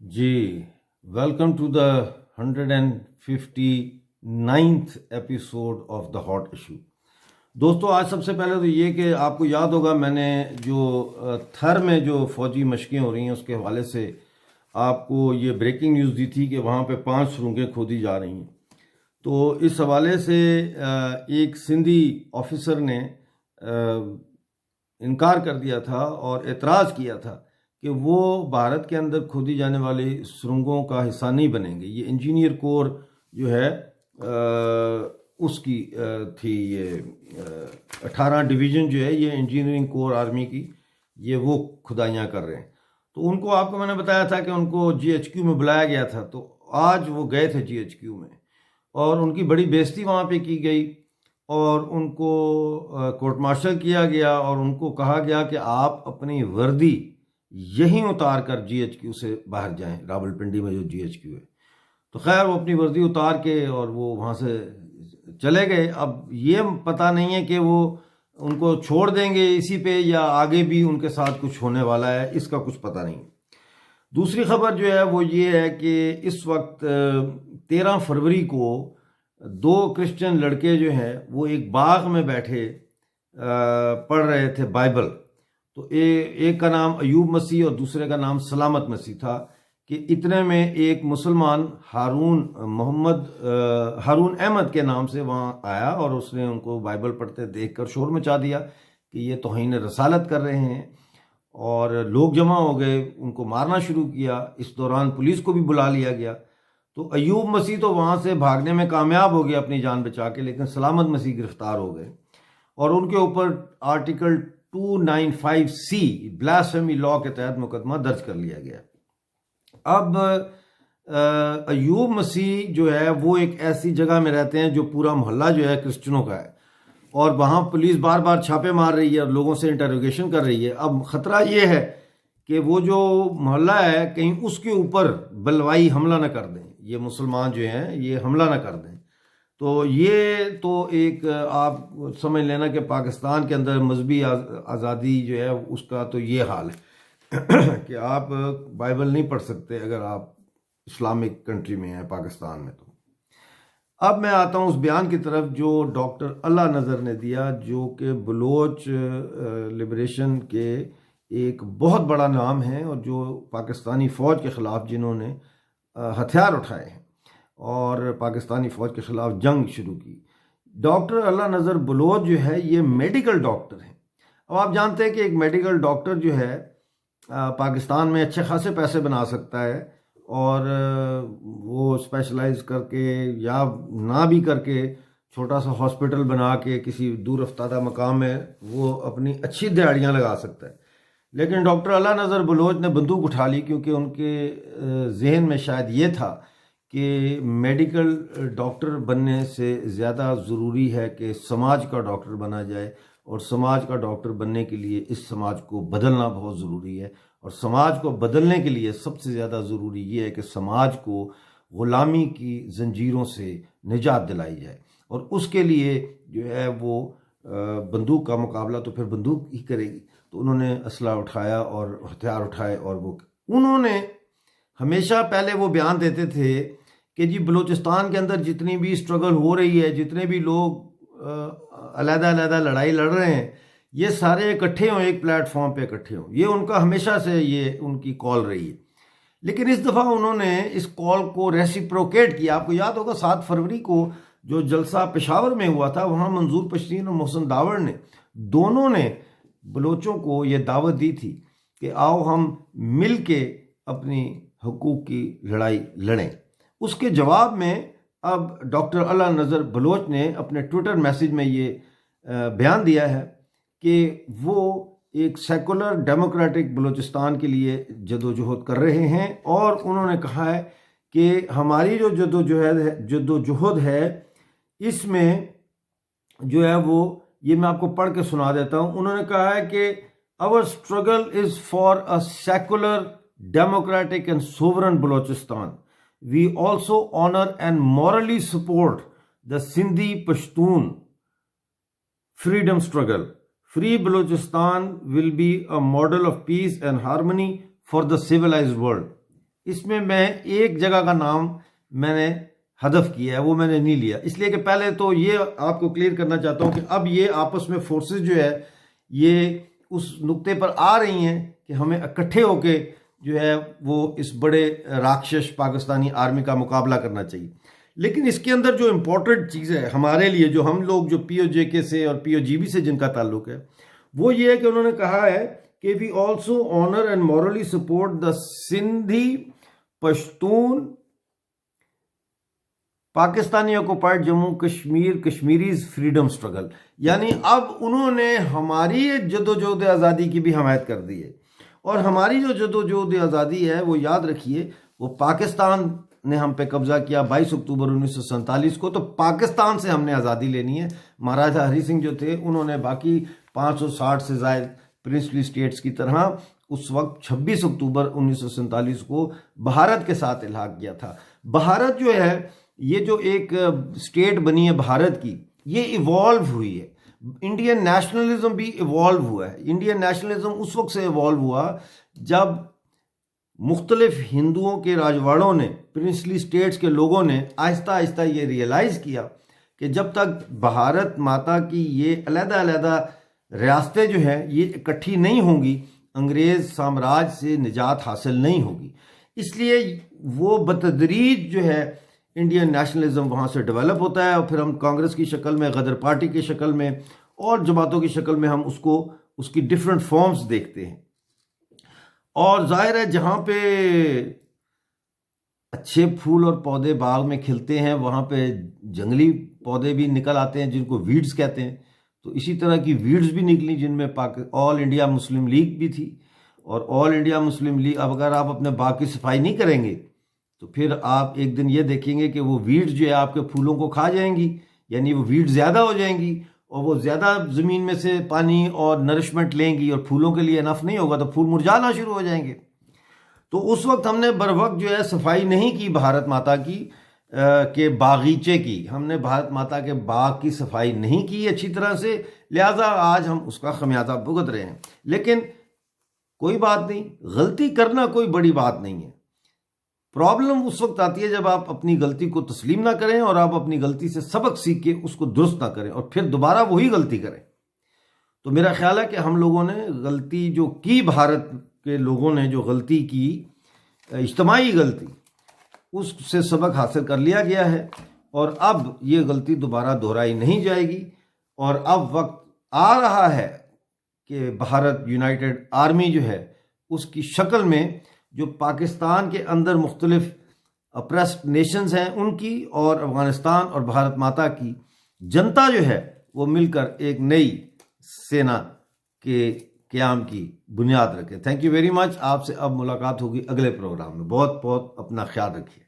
Ji, welcome to the 159th episode of the hot issue. दोस्तों, आज सबसे पहले तो ये कि आपको याद होगा मैंने जो थर में जो फौजी मशकें हो रही हैं उसके हवाले से आपको ये ब्रेकिंग न्यूज़ दी थी कि वहाँ पे 5 सुरंगें खोदी जा रही हैं। तो इस हवाले से एक सिंधी ऑफिसर ने इनकार कर दिया था और एतराज़ किया था कि वो भारत के अंदर खोदी जाने वाली सुरंगों का हिस्सा नहीं बनेंगे। ये इंजीनियर कोर जो है उसकी थी ये 18 डिवीज़न जो है ये इंजीनियरिंग कोर आर्मी की, ये वो खुदाइयाँ कर रहे हैं। तो उनको आपको मैंने बताया था कि उनको GHQ में बुलाया गया था, तो आज वो गए थे GHQ में और उनकी बड़ी बेइज्जती वहाँ पे की गई और उनको कोर्ट मार्शल किया गया और उनको कहा गया कि आप अपनी वर्दी यहीं उतार कर GHQ से बाहर जाएं, रावलपिंडी में जो GHQ है। तो खैर वो अपनी वर्दी उतार के और वो वहाँ से चले गए। अब ये पता नहीं है कि वो उनको छोड़ देंगे इसी पे या आगे भी उनके साथ कुछ होने वाला है, इसका कुछ पता नहीं। दूसरी खबर जो है वो ये है कि इस वक्त 13 फरवरी को 2 क्रिश्चियन लड़के जो हैं वो एक बाग में बैठे पढ़ रहे थे बाइबल। तो एक का नाम अयूब मसीह और दूसरे का नाम सलामत मसीह था कि इतने में एक मुसलमान हारून अहमद के नाम से वहाँ आया और उसने उनको बाइबल पढ़ते देखकर शोर मचा दिया कि ये तौहीन रसालत कर रहे हैं और लोग जमा हो गए, उनको मारना शुरू किया। इस दौरान पुलिस को भी बुला लिया गया। तो अयूब मसीह तो वहाँ से भागने में कामयाब हो गया अपनी जान बचा के, लेकिन सलामत मसीह गिरफ्तार हो गए और उनके ऊपर आर्टिकल 295C ब्लास्फेमी लॉ के तहत मुकदमा दर्ज कर लिया गया। अब अयूब मसीह जो है वो एक ऐसी जगह में रहते हैं जो पूरा मोहल्ला जो है क्रिश्चियनों का है और वहाँ पुलिस बार बार छापे मार रही है और लोगों से इंटरोगेशन कर रही है। अब ख़तरा ये है कि वो जो मोहल्ला है कहीं उसके ऊपर बलवाई हमला न कर दें, ये मुसलमान जो हैं ये हमला न कर दें। तो ये तो एक आप समझ लेना कि पाकिस्तान के अंदर मजहबी आज़ादी जो है उसका तो ये हाल है कि आप बाइबल नहीं पढ़ सकते अगर आप इस्लामिक कंट्री में हैं, पाकिस्तान में। तो अब मैं आता हूँ उस बयान की तरफ जो डॉक्टर अल्लाह नज़र ने दिया, जो कि बलोच लिबरेशन के एक बहुत बड़ा नाम है और जो पाकिस्तानी फ़ौज के ख़िलाफ़ जिन्होंने हथियार उठाए हैं और पाकिस्तानी फ़ौज के ख़िलाफ़ जंग शुरू की। डॉक्टर अल्लाह नज़र बलोच जो है ये मेडिकल डॉक्टर हैं। अब आप जानते हैं कि एक मेडिकल डॉक्टर जो है पाकिस्तान में अच्छे खासे पैसे बना सकता है और वो स्पेशलाइज करके या ना भी करके छोटा सा हॉस्पिटल बना के किसी दूर अफ्तादा मकाम में वो अपनी अच्छी दिहाड़ियाँ लगा सकता है। लेकिन डॉक्टर अल्लाह नज़र बलोच ने बंदूक उठा ली क्योंकि उनके जहन में शायद ये था कि मेडिकल डॉक्टर बनने से ज़्यादा ज़रूरी है कि समाज का डॉक्टर बना जाए और समाज का डॉक्टर बनने के लिए इस समाज को बदलना बहुत ज़रूरी है और समाज को बदलने के लिए सबसे ज़्यादा ज़रूरी ये है कि समाज को ग़ुलामी की जंजीरों से निजात दिलाई जाए और उसके लिए जो है वो बंदूक का मुकाबला तो फिर बंदूक ही करेगी। तो उन्होंने असला उठाया और हथियार उठाए और वो उन्होंने हमेशा पहले वो बयान देते थे कि जी बलूचिस्तान के अंदर जितनी भी स्ट्रगल हो रही है, जितने भी लोग अलग-अलग लड़ाई लड़ रहे हैं, ये सारे इकट्ठे हों, एक प्लेटफॉर्म पे इकट्ठे हों, ये उनका हमेशा से ये उनकी कॉल रही है। लेकिन इस दफ़ा उन्होंने इस कॉल को रेसिप्रोकेट किया। आपको याद होगा 7 फरवरी को जो जलसा पेशावर में हुआ था, वहाँ मंजूर पश्तीन और मोहसिन दावड़ ने दोनों ने बलोचों को ये दावत दी थी कि आओ हम मिल के अपनी हकूक़ की लड़ाई लड़ें। उसके जवाब में अब डॉक्टर अल्लाह नज़र बलोच ने अपने ट्विटर मैसेज में ये बयान दिया है कि वो एक सेकुलर डेमोक्रेटिक बलूचिस्तान के लिए जदोजहद कर रहे हैं और उन्होंने कहा है कि हमारी जो जदोजहद है इसमें जो है वो ये मैं आपको पढ़ के सुना देता हूँ। उन्होंने कहा है कि our struggle is for a secular democratic and sovereign Balochistan. We also honor and morally support the Sindhi Pashtun freedom struggle. Free Balochistan will be a model of peace and harmony for the civilized world. इसमें मैं एक जगह का नाम मैंने हदफ किया है, वो मैंने नहीं लिया, इसलिए कि पहले तो ये आपको क्लियर करना चाहता हूं कि अब ये आपस में फोर्सेस जो है ये उस नुक्ते पर आ रही हैं कि हमें इकट्ठे होके जो है वो इस बड़े राक्षस पाकिस्तानी आर्मी का मुकाबला करना चाहिए। लेकिन इसके अंदर जो इम्पोर्टेंट चीज़ है हमारे लिए, जो हम लोग जो POJK से और POGB से जिनका ताल्लुक है, वो ये है कि उन्होंने कहा है कि we also honour and morally support the Sindhi Pashtun Pakistani occupied Jammu Kashmir Kashmiris freedom struggle. यानी अब उन्होंने हमारी जदोजहद आज़ादी की भी हमायत कर दी है, और हमारी जो जदोजहद आज़ादी है वो याद रखिए, वो पाकिस्तान ने हम पे कब्जा किया 22 अक्टूबर 1947 को, तो पाकिस्तान से हमने आज़ादी लेनी है। महाराजा हरि सिंह जो थे उन्होंने बाकी 560 से ज़ायद प्रिंसली स्टेट्स की तरह उस वक्त 26 अक्टूबर 1947 को भारत के साथ इल्हाक किया था। भारत जो है, ये जो एक स्टेट बनी है भारत की, ये इवॉल्व हुई है। इंडियन नेशनलिज्म भी इवॉल्व हुआ है। इंडियन नेशनलिज्म उस वक्त से इवॉल्व हुआ जब मुख्तलिफ हिंदुओं के राजवाड़ों ने, प्रिंसली स्टेट्स के लोगों ने आहिस्ता आहिस्ता ये रियलाइज़ किया कि जब तक भारत माता की ये अलग-अलग रियासतें जो हैं ये इकट्ठी नहीं होंगी, अंग्रेज़ साम्राज्य से निजात हासिल नहीं होगी। इसलिए वो बतदरीज जो है इंडियन नेशनलिज्म वहाँ से डेवलप होता है, और फिर हम कांग्रेस की शक्ल में, गदर पार्टी की शक्ल में और जमातों की शक्ल में हम उसको, उसकी डिफरेंट फॉर्म्स देखते हैं। और जाहिर है जहाँ पे अच्छे फूल और पौधे बाग में खिलते हैं वहाँ पे जंगली पौधे भी निकल आते हैं जिनको वीड्स कहते हैं। तो इसी तरह की वीड्स भी निकली जिनमें ऑल इंडिया मुस्लिम लीग भी थी। और ऑल इंडिया मुस्लिम लीग, अब अगर आप अपने बाग की सफाई नहीं करेंगे तो फिर आप एक दिन ये देखेंगे कि वो वीड्स जो है आपके फूलों को खा जाएंगी, यानी वो वीड्स ज़्यादा हो जाएंगी और वो ज़्यादा ज़मीन में से पानी और नरिशमेंट लेंगी और फूलों के लिए इनफ नहीं होगा, तो फूल मुरझाना शुरू हो जाएंगे। तो उस वक्त हमने बर वक्त जो है सफाई नहीं की भारत माता की के बागीचे की, हमने भारत माता के बाग की सफाई नहीं की अच्छी तरह से, लिहाजा आज हम उसका खमियाजा भुगत रहे हैं। लेकिन कोई बात नहीं, गलती करना कोई बड़ी बात नहीं है। प्रॉब्लम उस वक्त आती है जब आप अपनी गलती को तस्लीम ना करें और आप अपनी गलती से सबक सीख के उसको दुरुस्त ना करें और फिर दोबारा वही गलती करें। तो मेरा ख्याल है कि हम लोगों ने गलती जो की, भारत के लोगों ने जो गलती की, इज्तिमाई गलती, उससे सबक हासिल कर लिया गया है और अब ये गलती दोबारा दोहराई नहीं जाएगी। और अब वक्त आ रहा है कि भारत यूनाइटेड आर्मी जो है उसकी शक्ल में जो पाकिस्तान के अंदर मुख्तलिफ अप्रेस्ड नेशंस हैं उनकी और अफगानिस्तान और भारत माता की जनता जो है वो मिलकर एक नई सेना के क़याम की बुनियाद रखे। Thank you very much. आपसे अब मुलाकात होगी अगले प्रोग्राम में। बहुत बहुत अपना ख्याल रखिए।